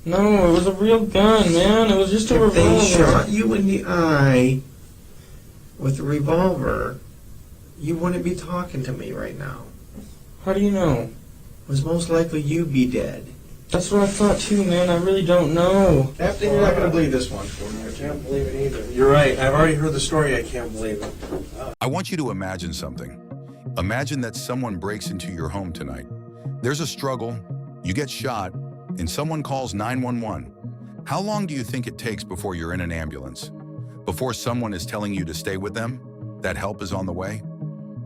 No, it was a real gun, man. It was just a If revolver. they shot you in the eye with a revolver, you wouldn't be talking to me right now. How do you know? It was most likely you'd be dead. That's what I thought too, man. I really don't know. Captain, you're not going to believe this one for me. I can't believe it either. You're right. I've already heard the story. I can't believe it. I want you to imagine something. Imagine that someone breaks into your home tonight. There's a struggle, you get shot, and someone calls 911. How long do you think it takes before you're in an ambulance? Before someone is telling you to stay with them? That help is on the way?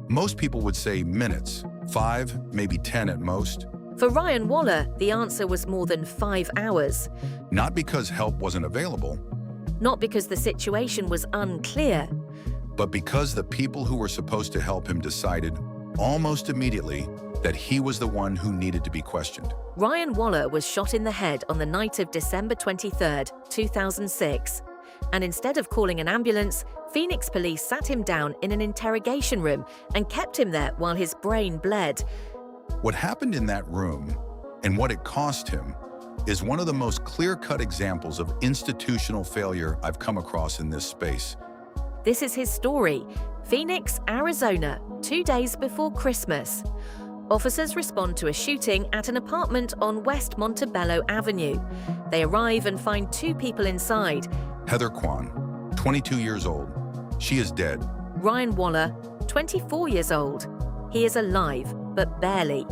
Most people would say minutes, 5, maybe 10 at most. For Ryan Waller, the answer was more than 5 hours. Not because help wasn't available, Not because the situation was unclear, but because the people who were supposed to help him decided, almost immediately, that he was the one who needed to be questioned. Ryan Waller was shot in the head on the night of December 23, 2006. And instead of calling an ambulance, Phoenix police sat him down in an interrogation room and kept him there while his brain bled. What happened in that room, and what it cost him, is one of the most clear-cut examples of institutional failure I've come across in this space. This is his story. Phoenix, Arizona, 2 days before Christmas. Officers respond to a shooting at an apartment on West Montebello Avenue. They arrive and find 2 people inside. Heather Kwan, 22 years old. She is dead. Ryan Waller, 24 years old. He is alive, but barely.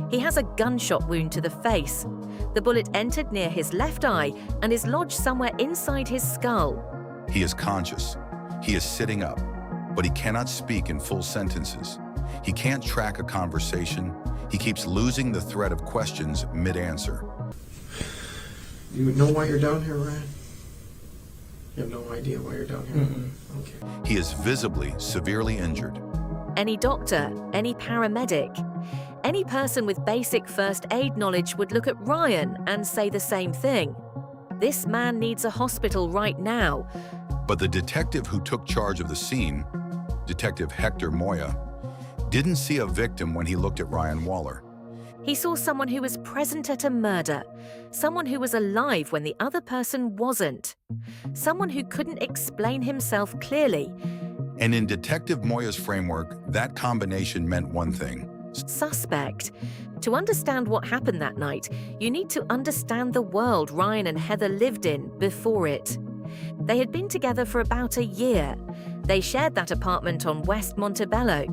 He has a gunshot wound to the face. The bullet entered near his left eye and is lodged somewhere inside his skull. He is conscious. He is sitting up, but he cannot speak in full sentences. He can't track a conversation. He keeps losing the thread of questions mid-answer. You know why you're down here, Ryan? You have no idea why you're down here? Okay. He is visibly severely injured. Any doctor, any paramedic, any person with basic first aid knowledge would look at Ryan and say the same thing. This man needs a hospital right now. But the detective who took charge of the scene, Detective Hector Moya, didn't see a victim when he looked at Ryan Waller. He saw someone who was present at a murder, someone who was alive when the other person wasn't, someone who couldn't explain himself clearly. And in Detective Moya's framework, that combination meant one thing. Suspect. To understand what happened that night, you need to understand the world Ryan and Heather lived in before it. They had been together for about a year. They shared that apartment on West Montebello.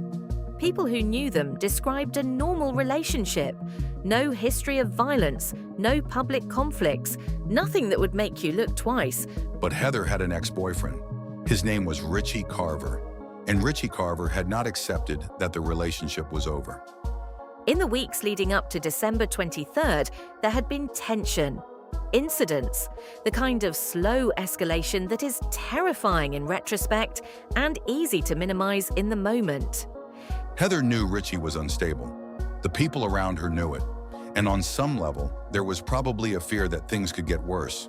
People who knew them described a normal relationship. No history of violence, no public conflicts, nothing that would make you look twice. But Heather had an ex-boyfriend. His name was Richie Carver. And Richie Carver had not accepted that the relationship was over. In the weeks leading up to December 23rd, there had been tension. Incidents, the kind of slow escalation that is terrifying in retrospect and easy to minimize in the moment. Heather knew Richie was unstable. The people around her knew it. And on some level, there was probably a fear that things could get worse.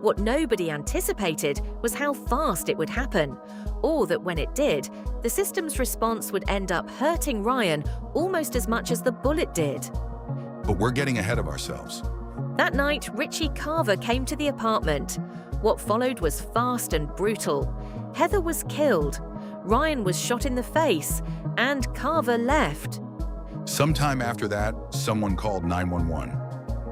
What nobody anticipated was how fast it would happen, or that when it did, the system's response would end up hurting Ryan almost as much as the bullet did. But we're getting ahead of ourselves. That night, Richie Carver came to the apartment. What followed was fast and brutal. Heather was killed, Ryan was shot in the face, and Carver left. Sometime after that, someone called 911.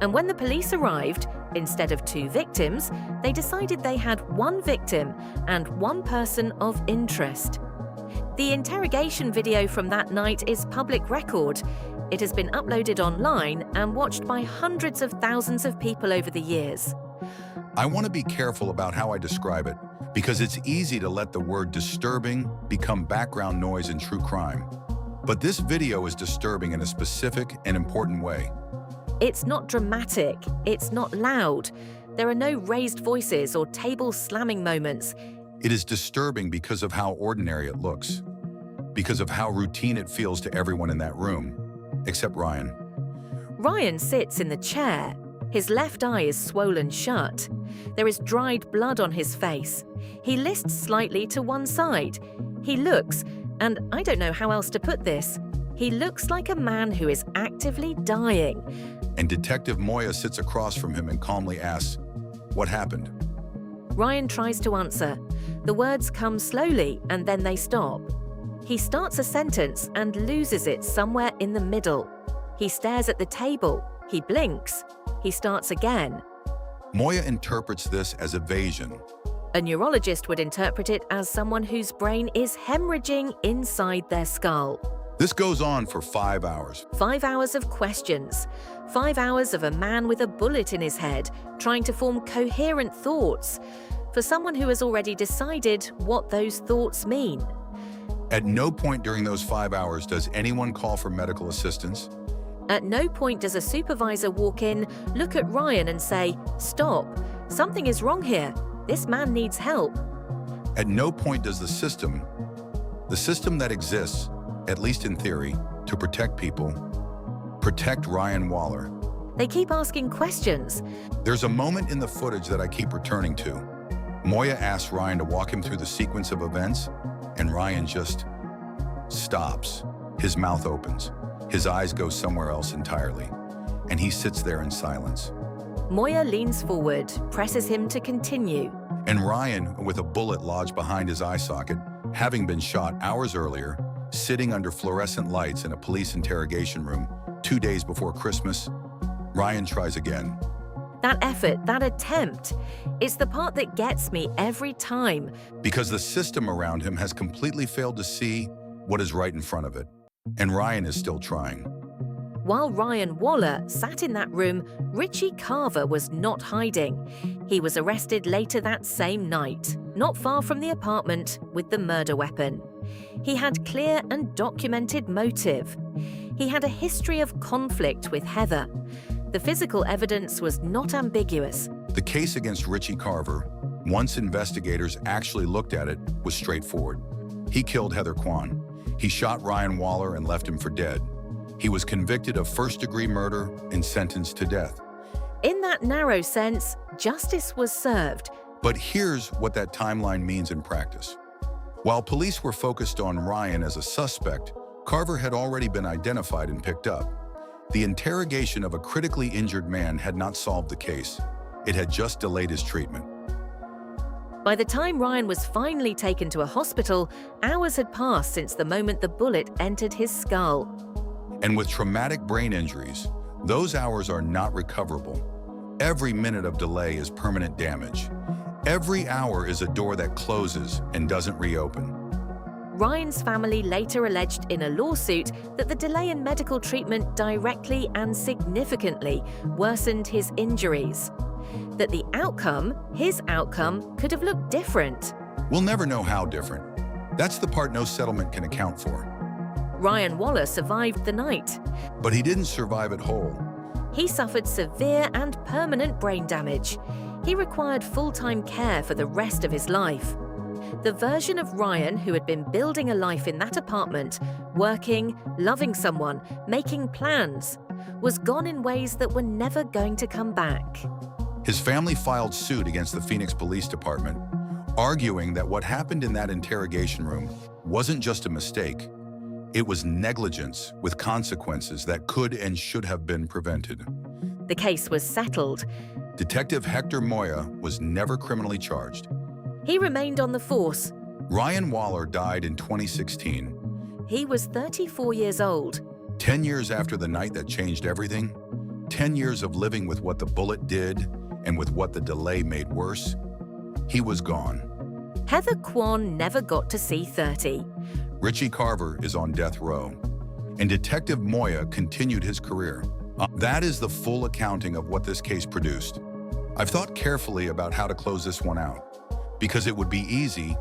And when the police arrived, instead of 2 victims, they decided they had 1 victim and 1 person of interest. The interrogation video from that night is public record. It has been uploaded online and watched by hundreds of thousands of people over the years. I want to be careful about how I describe it, because it's easy to let the word disturbing become background noise in true crime. But this video is disturbing in a specific and important way. It's not dramatic, it's not loud. There are no raised voices or table slamming moments. It is disturbing because of how ordinary it looks, because of how routine it feels to everyone in that room, except Ryan. Ryan sits in the chair. His left eye is swollen shut. There is dried blood on his face. He lists slightly to one side. He looks, and I don't know how else to put this, he looks like a man who is actively dying. and Detective Moya sits across from him and calmly asks, "What happened?" Ryan tries to answer. The words come slowly and then they stop. He starts a sentence and loses it somewhere in the middle. He stares at the table. He blinks. He starts again. Moya interprets this as evasion. A neurologist would interpret it as someone whose brain is hemorrhaging inside their skull. This goes on for 5 hours. 5 hours of questions. 5 hours of a man with a bullet in his head trying to form coherent thoughts for someone who has already decided what those thoughts mean. At no point during those 5 hours does anyone call for medical assistance. At no point does a supervisor walk in, look at Ryan and say, "Stop, something is wrong here. This man needs help." At no point does the system that exists, at least in theory, to protect people, protect Ryan Waller. They keep asking questions. There's a moment in the footage that I keep returning to. Moya asks Ryan to walk him through the sequence of events, and Ryan just stops. His mouth opens. His eyes go somewhere else entirely, and he sits there in silence. Moya leans forward, presses him to continue. And Ryan, with a bullet lodged behind his eye socket, having been shot hours earlier, sitting under fluorescent lights in a police interrogation room 2 days before Christmas, Ryan tries again. That effort, that attempt, it's the part that gets me every time. Because the system around him has completely failed to see what is right in front of it. And Ryan is still trying. While Ryan Waller sat in that room, Richie Carver was not hiding. He was arrested later that same night, not far from the apartment with the murder weapon. He had clear and documented motive. He had a history of conflict with Heather. The physical evidence was not ambiguous. The case against Richie Carver, once investigators actually looked at it, was straightforward. He killed Heather Kwan. He shot Ryan Waller and left him for dead. He was convicted of first-degree murder and sentenced to death. In that narrow sense, justice was served. But here's what that timeline means in practice. While police were focused on Ryan as a suspect, Carver had already been identified and picked up. The interrogation of a critically injured man had not solved the case. It had just delayed his treatment. By the time Ryan was finally taken to a hospital, hours had passed since the moment the bullet entered his skull. And with traumatic brain injuries, those hours are not recoverable. Every minute of delay is permanent damage. Every hour is a door that closes and doesn't reopen. Ryan's family later alleged in a lawsuit that the delay in medical treatment directly and significantly worsened his injuries. That the outcome, his outcome, could have looked different. We'll never know how different. That's the part no settlement can account for. Ryan Waller survived the night. But he didn't survive it whole. He suffered severe and permanent brain damage. He required full-time care for the rest of his life. The version of Ryan who had been building a life in that apartment, working, loving someone, making plans, was gone in ways that were never going to come back. His family filed suit against the Phoenix Police Department, arguing that what happened in that interrogation room wasn't just a mistake. It was negligence with consequences that could and should have been prevented. The case was settled. Detective Hector Moya was never criminally charged. He remained on the force. Ryan Waller died in 2016. He was 34 years old. 10 years after the night that changed everything, 10 years of living with what the bullet did and with what the delay made worse, he was gone. Heather Kwan never got to see 30. Richie Carver is on death row, and Detective Moya continued his career. That is the full accounting of what this case produced. I've thought carefully about how to close this one out, because it would be easy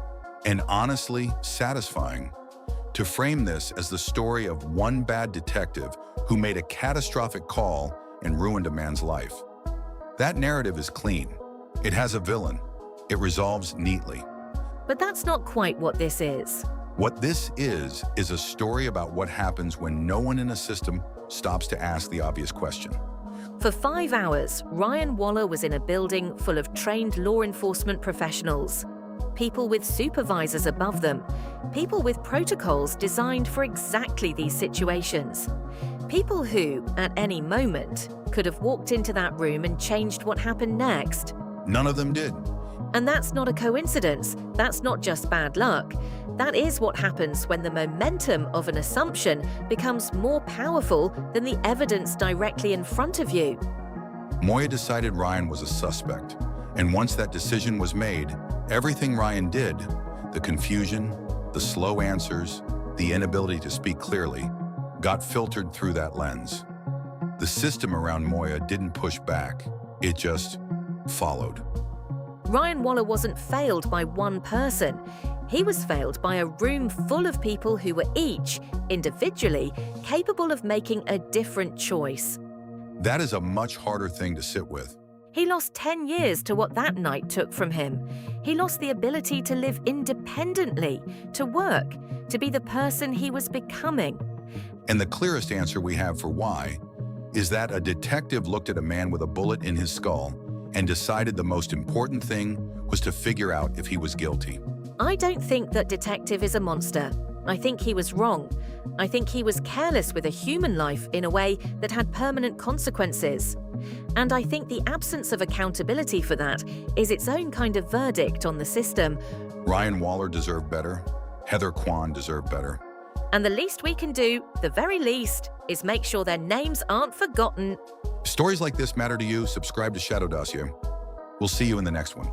and honestly satisfying to frame this as the story of one bad detective who made a catastrophic call and ruined a man's life. That narrative is clean. It has a villain. It resolves neatly. But that's not quite what this is. What this is a story about what happens when no one in a system stops to ask the obvious question. For 5 hours, Ryan Waller was in a building full of trained law enforcement professionals. People with supervisors above them. People with protocols designed for exactly these situations. People who, at any moment, could have walked into that room and changed what happened next. None of them did. And that's not a coincidence. That's not just bad luck. That is what happens when the momentum of an assumption becomes more powerful than the evidence directly in front of you. Moya decided Ryan was a suspect. And once that decision was made, everything Ryan did, the confusion, the slow answers, the inability to speak clearly, got filtered through that lens. The system around Moya didn't push back. It just followed. Ryan Waller wasn't failed by one person. He was failed by a room full of people who were each, individually, capable of making a different choice. That is a much harder thing to sit with. He lost 10 years to what that night took from him. He lost the ability to live independently, to work, to be the person he was becoming. And the clearest answer we have for why is that a detective looked at a man with a bullet in his skull and decided the most important thing was to figure out if he was guilty. I don't think that detective is a monster. I think he was wrong. I think he was careless with a human life in a way that had permanent consequences. And I think the absence of accountability for that is its own kind of verdict on the system. Ryan Waller deserved better. Heather Kwan deserved better. And the least we can do, the very least, is make sure their names aren't forgotten. If stories like this matter to you, subscribe to Shadow Dossier. We'll see you in the next one.